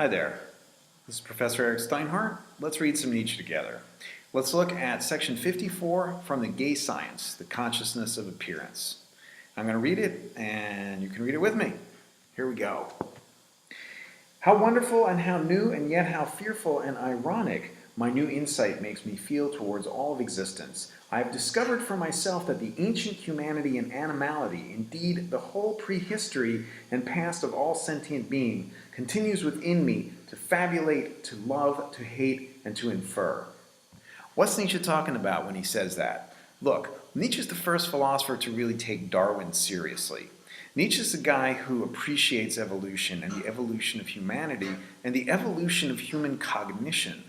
Hi there, this is Professor Eric Steinhardt. Let's read some Nietzsche together. Let's look at section 54 from the Gay Science, the Consciousness of Appearance. I'm going to read it and you can read it with me. Here we go. How wonderful and how new and yet how fearful and ironic my new insight makes me feel towards all of existence. I have discovered for myself that the ancient humanity and animality, indeed the whole prehistory and past of all sentient being, continues within me to fabulate, to love, to hate, and to infer. What's Nietzsche talking about when he says that? Look, Nietzsche's the first philosopher to really take Darwin seriously. Nietzsche's the guy who appreciates evolution and the evolution of humanity and the evolution of human cognition.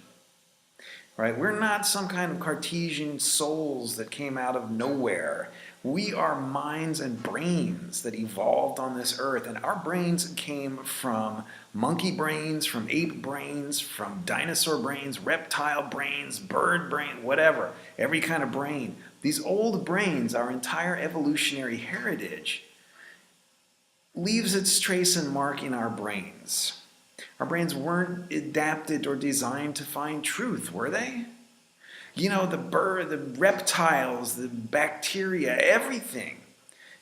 Right? We're not some kind of Cartesian souls that came out of nowhere. We are minds and brains that evolved on this earth, and our brains came from monkey brains, from ape brains, from dinosaur brains, reptile brains, bird brain, whatever, every kind of brain. These old brains, our entire evolutionary heritage, leaves its trace and mark in our brains. Our brains weren't adapted or designed to find truth, were they? You know, the reptiles, the bacteria, everything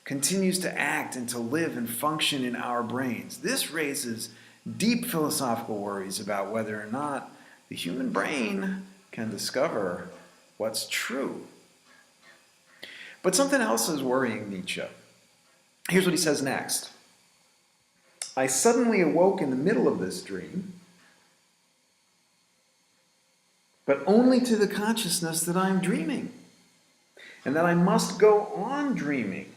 continues to act and to live and function in our brains. This raises deep philosophical worries about whether or not the human brain can discover what's true. But something else is worrying Nietzsche. Here's what he says next. I suddenly awoke in the middle of this dream, but only to the consciousness that I'm dreaming, and that I must go on dreaming,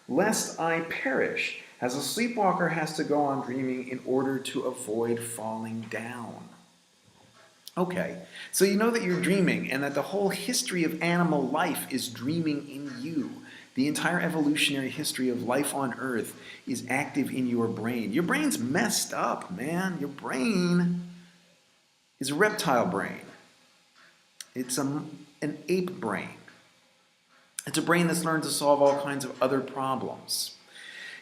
lest I perish, as a sleepwalker has to go on dreaming in order to avoid falling down. Okay, so you know that you're dreaming, and that the whole history of animal life is dreaming in you. The entire evolutionary history of life on Earth is active in your brain. Your brain's messed up, man. Your brain is a reptile brain. It's an ape brain. It's a brain that's learned to solve all kinds of other problems.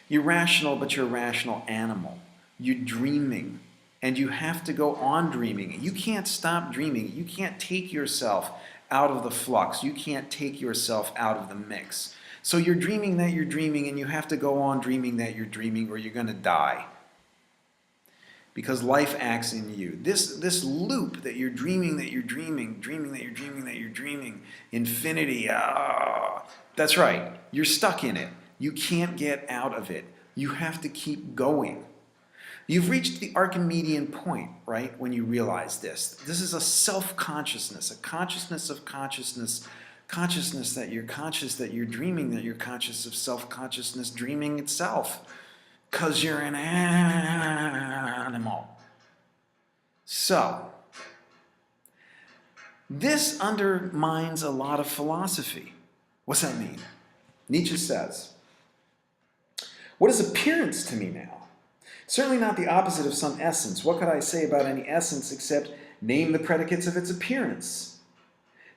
You're rational, but you're a rational animal. You're dreaming, and you have to go on dreaming. You can't stop dreaming. You can't take yourself out of the flux. You can't take yourself out of the mix. So you're dreaming that you're dreaming, and you have to go on dreaming that you're dreaming, or you're going to die. Because life acts in you. This loop that you're dreaming that you're dreaming, dreaming that you're dreaming that you're dreaming, infinity, that's right. You're stuck in it. You can't get out of it. You have to keep going. You've reached the Archimedean point, right, when you realize this. This is a self-consciousness, a consciousness of consciousness, consciousness that you're conscious, that you're dreaming, that you're conscious of self-consciousness dreaming itself. Because you're an animal. So, this undermines a lot of philosophy. What's that mean? Nietzsche says, what is appearance to me now? Certainly not the opposite of some essence. What could I say about any essence except name the predicates of its appearance?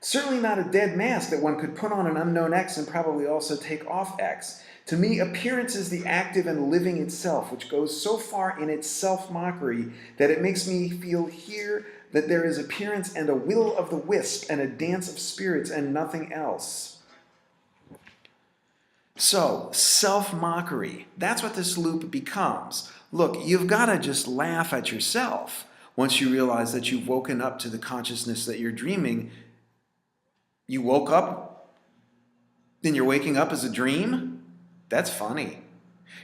Certainly not a dead mask that one could put on an unknown X and probably also take off X. To me, appearance is the active and living itself, which goes so far in its self-mockery that it makes me feel here that there is appearance and a will of the wisp and a dance of spirits and nothing else. So, self-mockery, that's what this loop becomes. Look, you've got to just laugh at yourself once you realize that you've woken up to the consciousness that you're dreaming. You woke up, then you're waking up as a dream? That's funny.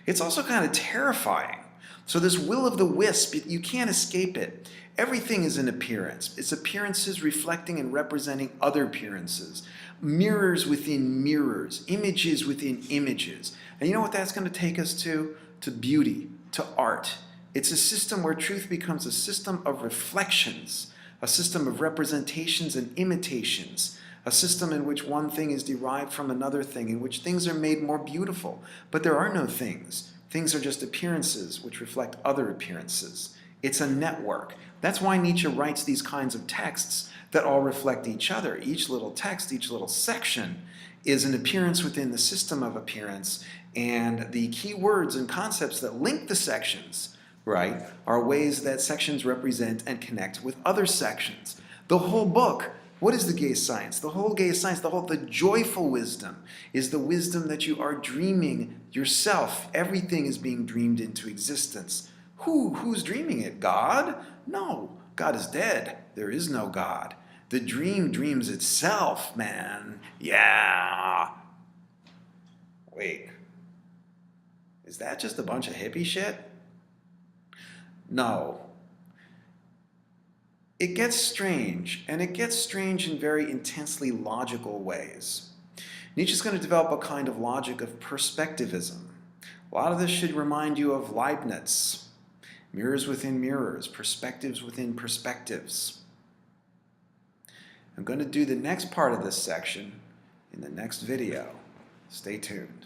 It's also kind of terrifying. So this will of the wisp, you can't escape it. Everything is an appearance. It's appearances reflecting and representing other appearances. Mirrors within mirrors. Images within images. And you know what that's going to take us to? To beauty, to art. It's a system where truth becomes a system of reflections, a system of representations and imitations, a system in which one thing is derived from another thing, in which things are made more beautiful. But there are no things. Things are just appearances which reflect other appearances. It's a network. That's why Nietzsche writes these kinds of texts that all reflect each other. Each little text, each little section is an appearance within the system of appearance, and the key words and concepts that link the sections right, are ways that sections represent and connect with other sections. The whole book, what is the gay science? The whole gay science, the joyful wisdom is the wisdom that you are dreaming yourself. Everything is being dreamed into existence. Who's dreaming it? God? No, God is dead. There is no God. The dream dreams itself, man. Yeah. Wait, is that just a bunch of hippie shit? No. It gets strange, and it gets strange in very intensely logical ways. Nietzsche's going to develop a kind of logic of perspectivism. A lot of this should remind you of Leibniz. Mirrors within mirrors, perspectives within perspectives. I'm going to do the next part of this section in the next video. Stay tuned.